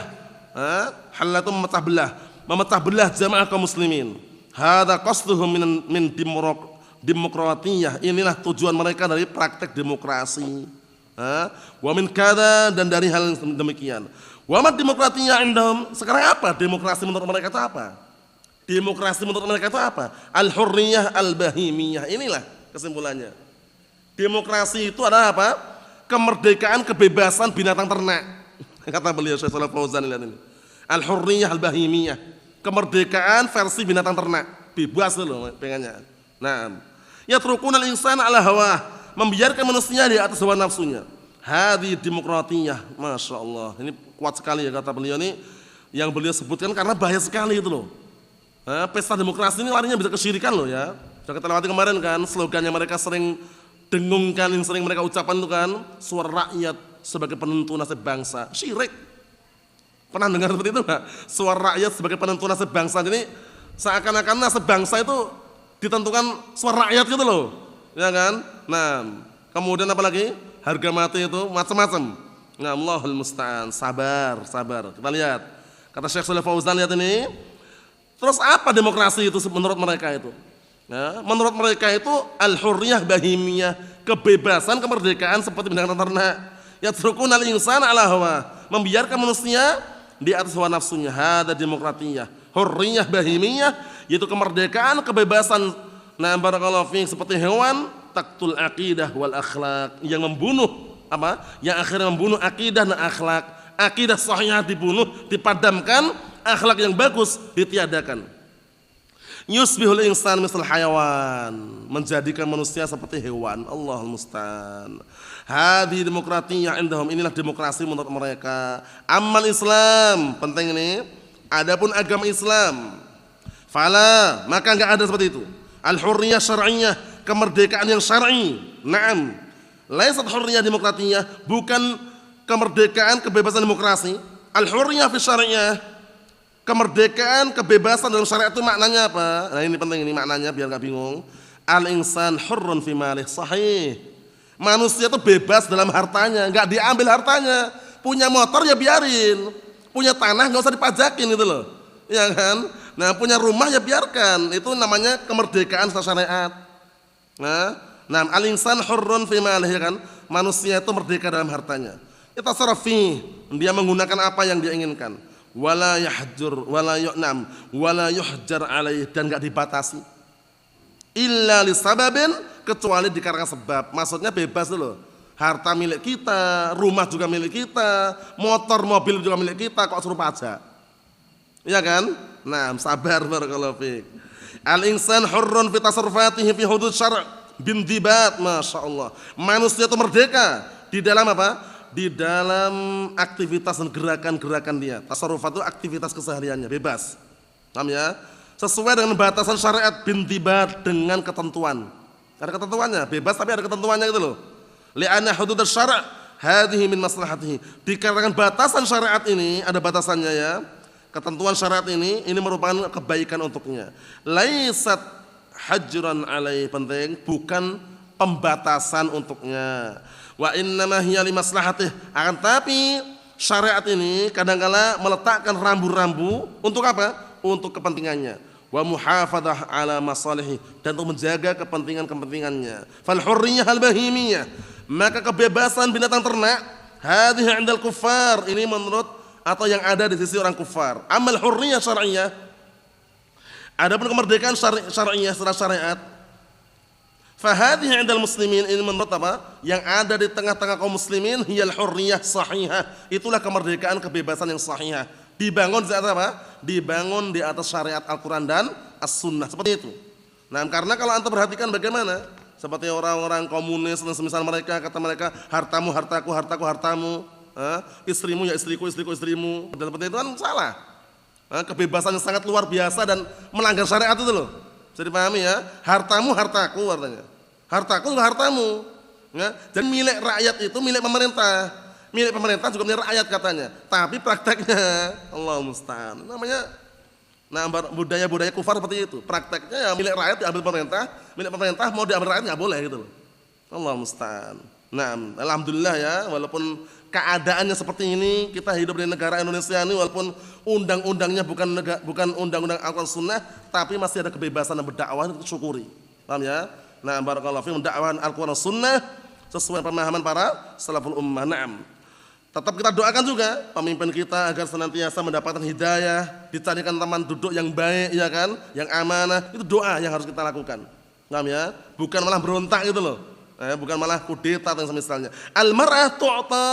Halla itu memecah belah jamaah kaum muslimin. Hada qasduhum min demokratiyah, inilah tujuan mereka dari praktek demokrasi. Wa min kada, dan dari hal demikian. Wa ma demokratiyah indahum, sekarang apa demokrasi menurut mereka itu apa? Demokrasi menurut mereka itu apa? Al-hurriyah al-bahimiyah. Inilah kesimpulannya. Demokrasi itu adalah apa? Kemerdekaan, kebebasan binatang ternak. Kata beliau Syekh Shalih Fauzan, lihat ini. Al-hurriyah al-bahimiyah. Kemerdekaan versi binatang ternak. Bebas loh pengennya. Nah, yatrukuna al-insana ala hawa, membiarkan manusia di atas hawa nafsunya. Hadi demokratiyah. Masya Allah. Ini kuat sekali ya kata beliau ini. Yang beliau sebutkan karena bahaya sekali itu loh. Pesta demokrasi ini larinya bisa kesyirikan loh ya. Sudah kita lewati kemarin kan, slogannya mereka sering dengungkan, yang sering mereka ucapkan itu kan, suara rakyat sebagai penentu nasib bangsa. Syirik. Pernah dengar seperti itu enggak? Suara rakyat sebagai penentu nasib bangsa. Jadi Seakan-akan nasib bangsa itu ditentukan suara rakyat gitu loh. Ya kan? Nah, kemudian apa lagi? Harga mati itu macam-macam. Nah, Allahul musta'an. Sabar. Kita lihat. Kata Syekh Shalih Fauzan, lihat ini. Terus apa demokrasi itu menurut mereka itu? Ya, menurut mereka itu al-hurriyah bahimiyah, kebebasan, kemerdekaan seperti binatang ternak. Yatrukuna al-insana ala hawa, membiarkan manusia di atas hawa nafsunya. Hada demokratiyah. Hurriyah bahimiyah, yaitu kemerdekaan, kebebasan. Nah, barakallahu fiik, seperti hewan, taktul aqidah wal akhlak, yang membunuh apa? Yang akhirnya membunuh akidah dan akhlak. Akidah sahihah dibunuh, dipadamkan, akhlak yang bagus ditiadakan. Yusbihul insan misal hayawan, menjadikan manusia seperti hewan. Allahul musta'an. Hadi demokratiyah indahum, inilah demokrasi menurut mereka. Amal Islam, penting ini. Adapun agama Islam, fala, maka enggak ada seperti itu. Al-hurriyah syar'iyyah, kemerdekaan yang syar'i. Naam. Laisat hurriyah demokratiyah, bukan kemerdekaan kebebasan demokrasi. Al-hurriyah fi syar'iyyah, kemerdekaan kebebasan dalam syariat itu maknanya apa? Nah, ini penting ini maknanya biar enggak bingung. Al-insan hurrun fi malih, sahih. Manusia itu bebas dalam hartanya, enggak diambil hartanya. Punya motor ya biarin. Punya tanah enggak usah dipajakin itu loh. Ya kan? Nah, punya rumah ya biarkan. Itu namanya kemerdekaan secara syariat. Nah, al-insan hurrun fi malih, kan? Manusia itu merdeka dalam hartanya. Yatasarraf fi, dia menggunakan apa yang dia inginkan. Wala yahjur wala yu'nam wala yuhjar alaih, dan enggak dibatasi. Illa li sababin, kecuali dikarenakan sebab. Maksudnya bebas itu loh. Harta milik kita, rumah juga milik kita, motor, mobil juga milik kita, kok suruh pajak? Iya kan? Nah, sabar barakallahu fiik. Al-insan hurrun fi tasarrufatihi fi hudud syar' bin dibat, masyaallah. Manusia itu merdeka di dalam apa? Di dalam aktivitas dan gerakan-gerakan dia. Tasarrufat itu aktivitas kesehariannya, bebas. Paham ya? Sesuai dengan batasan syariat, bin dibat, dengan ketentuan. Ada ketentuannya, bebas tapi ada ketentuannya gitu loh. Li'anna hudud syar' hadhihi min maslahatihi. Dikarenakan batasan syariat ini ada batasannya ya. Ketentuan syariat ini merupakan kebaikan untuknya. Laisat hajran alai, penting, bukan pembatasan untuknya. Wa innama hiya li maslahatih. Akan tapi syariat ini kadang-kala meletakkan rambu-rambu untuk apa? Untuk kepentingannya. Wa muhafadah ala masalihi, dan untuk menjaga kepentingan-kepentingannya. Fal hurriyah al bahimiyah, maka kebebasan binatang ternak, hadhihi 'indal kuffar, ini menurut atau yang ada di sisi orang kufar. Amal hurriyah syar'iyyah, adapun kemerdekaan syar'iyyah secara syariat, fa hadhihi 'indal muslimin, ini menurut apa? Yang ada di tengah-tengah kaum muslimin, hiyal hurriyah sahihah, itulah kemerdekaan kebebasan yang sahihah. Dibangun di atas apa? Dibangun di atas syariat Al-Quran dan As-Sunnah, seperti itu. Nah, karena kalau anda perhatikan bagaimana, seperti orang-orang komunis dan semisal mereka, kata mereka, hartamu hartaku, hartaku hartamu, istrimu ya istriku, istriku istrimu, dan seperti itu kan salah. Kebebasan yang sangat luar biasa dan melanggar syariat itu loh. Bisa dipahami ya? Hartamu hartaku, artinya hartaku juga hartamu. Ya? Dan milik rakyat itu milik pemerintah. Milik pemerintah juga milik rakyat katanya. Tapi prakteknya, Allah musta'an, namanya budaya-budaya kufar seperti itu. Prakteknya ya milik rakyat diambil pemerintah, milik pemerintah mau diambil rakyat nggak boleh gitu loh. Allah musta'an. Nah, alhamdulillah ya, walaupun keadaannya seperti ini, kita hidup di negara Indonesia ini, walaupun undang-undangnya bukan undang-undang Al-Quran Sunnah, tapi masih ada kebebasan dan berdakwah, itu syukuri. Paham ya? Nah, barakallahu fiikum, dakwah Al-Quran Sunnah sesuai pemahaman para salaful ummah. Naam. Tetap kita doakan juga pemimpin kita agar senantiasa mendapatkan hidayah, dicarikan teman duduk yang baik, ya kan, yang amanah. Itu doa yang harus kita lakukan. Paham ya? Bukan malah berontak gitu loh. Bukan malah kudeta dan semisalnya. Al-mar'ah tu'ta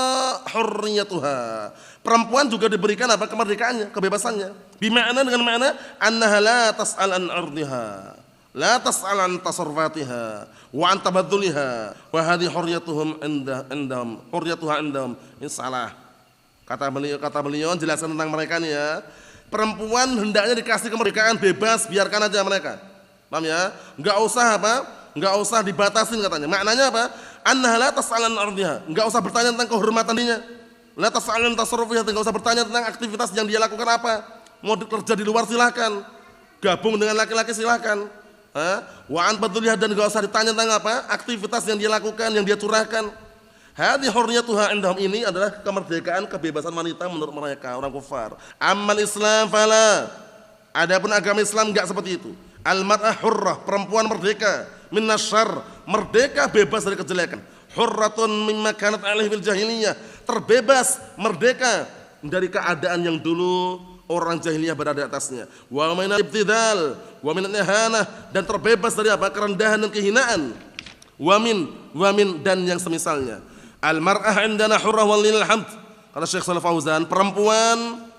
hurriyatuha. Perempuan juga diberikan apa? Kemerdekaannya, kebebasannya. Bima'na, dengan makna annaha la tas'al an 'irdiha, la tas'al an tasarrufatiha wa an tabadduliha wa hadhihi hurriyatuhum indahum, hurriyatuha indahum. Ini salah. Kata beliau jelaskan tentang mereka nih ya. Perempuan hendaknya dikasih kemerdekaan, bebas, biarkan aja mereka. Paham ya? Enggak usah apa? Enggak usah dibatasin katanya. Maknanya apa? Annaha la tas'al an 'irdiha. Enggak usah bertanya tentang kehormatan dirinya. La tas'al an tasarrufiha, enggak usah bertanya tentang aktivitas yang dia lakukan apa. Mau kerja di luar silakan. gabung dengan laki-laki silakan. Wa an badliha, dan enggak usah ditanya-tanya apa aktivitas yang dia lakukan, yang dia curahkan. Hadhi hurriyatuha indahum, ini adalah kemerdekaan, kebebasan wanita menurut mereka orang kufar. Ammal Islam fala, adapun agama Islam enggak seperti itu. Al mar'ah hurrah, perempuan merdeka, minasyarr, merdeka bebas dari kejelekan. Hurratun mimma kanat alaihi fil jahiliyah, terbebas, merdeka dari keadaan yang dulu orang jahiliyah berada di atasnya. Wa minal ibtidal wa minal ihanah, dan terbebas dari apa? Kerendahan dan kehinaan. Wa min dan yang semisalnya. Al mar'ah indana hurrah walillahil hamd. Kata Syekh Shalih Fauzan, perempuan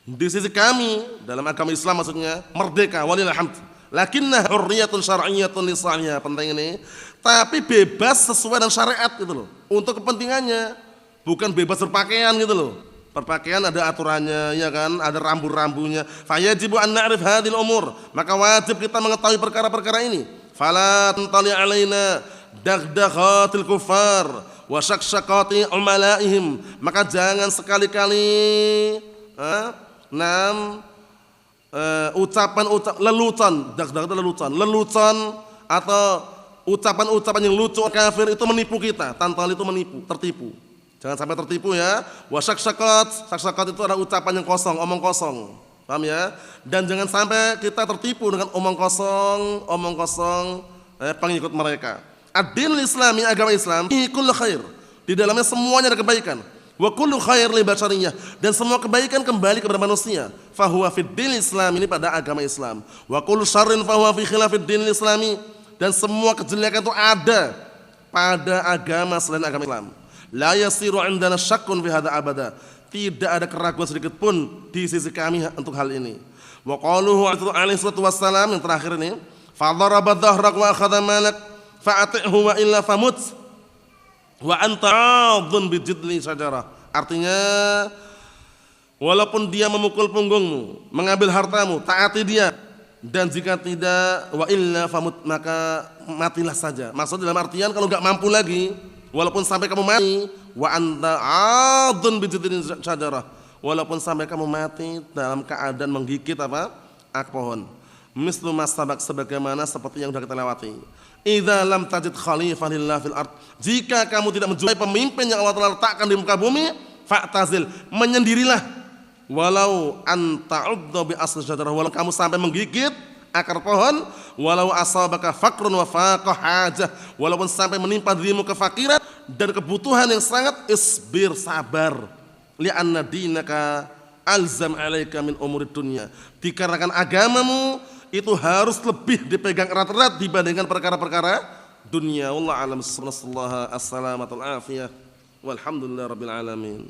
di sisi kami dalam agama Islam maksudnya merdeka walillahil hamd. Lakinna hurriyatun syar'iyyatun li sahiha, penting ini. Tapi bebas sesuai dengan syariat gitu loh. Untuk kepentingannya, bukan bebas berpakaian gitu loh. Berpakaian ada aturannya, ya kan? Ada rambu-rambunya. Fayajibu an na'rif hadhil umur, maka wajib kita mengetahui perkara-perkara ini. Fala tantali alaina daghdaghatil kufar wa syaksyakati umalaihim, maka jangan sekali-kali ucapan lelucon, lelucon atau ucapan-ucapan yang lucu kafir itu menipu kita. Tantali itu menipu, tertipu. Jangan sampai tertipu ya. Wa syaksyakot itu adalah ucapan yang kosong, omong kosong. Paham ya? Dan jangan sampai kita tertipu dengan omong kosong pengikut mereka. Ad-dinul Islami, agama Islam, kullu khair. Di dalamnya semuanya ada kebaikan. Wa kullu khair li bashariyah, dan semua kebaikan kembali kepada manusia. Fa huwa fid dinil Islam, ini pada agama Islam. Wa kullu syarrin fa huwa fi khilafid dinil Islami, dan semua kejelekan itu ada pada agama selain agama Islam. La yasiru indana syakkun fi hadza abada, tidak ada keraguan sedikit pun di sisi kami untuk hal ini. Wa qaluhu alaihi salatu wassalam, yang terakhir ini, fa daraba dhahrak wa akhadha malak fa'ati'hu wa illa famut wa anta 'adun bi jidli syajarah. Artinya, walaupun dia memukul punggungmu, mengambil hartamu, taati dia, dan jika tidak wa illa famut, maka matilah saja. Maksud dalam artian kalau enggak mampu lagi, walaupun sampai kamu mati, wa anta 'adun bi jidli syajarah, walaupun sampai kamu mati dalam keadaan menggigit apa? Akar pohon. Mislu masabak, sebagaimana seperti yang sudah kita lewati. Idza lam tajid khalifah lillah fil ard, jika kamu tidak menjumpai pemimpin yang Allah telah letakkan di muka bumi, fa'tazil, menyendirilah. Walau anta'uddu bi asli syajarah, walau kamu sampai menggigit akar pohon, walau asabaka faqrun wa faqah hajah, walaupun sampai menimpa dirimu kefakiran dan kebutuhan yang sangat, isbir, sabar. Li'anna dinaka alzam alaika min umurid dunya, dikarenakan agamamu itu harus lebih dipegang erat-erat dibandingkan perkara-perkara dunia. Wallahu a'lam. Sallallahu alaihi wasallam. Assalamualaikum warahmatullahi wabarakatuh. Walhamdulillahirabbil alamin.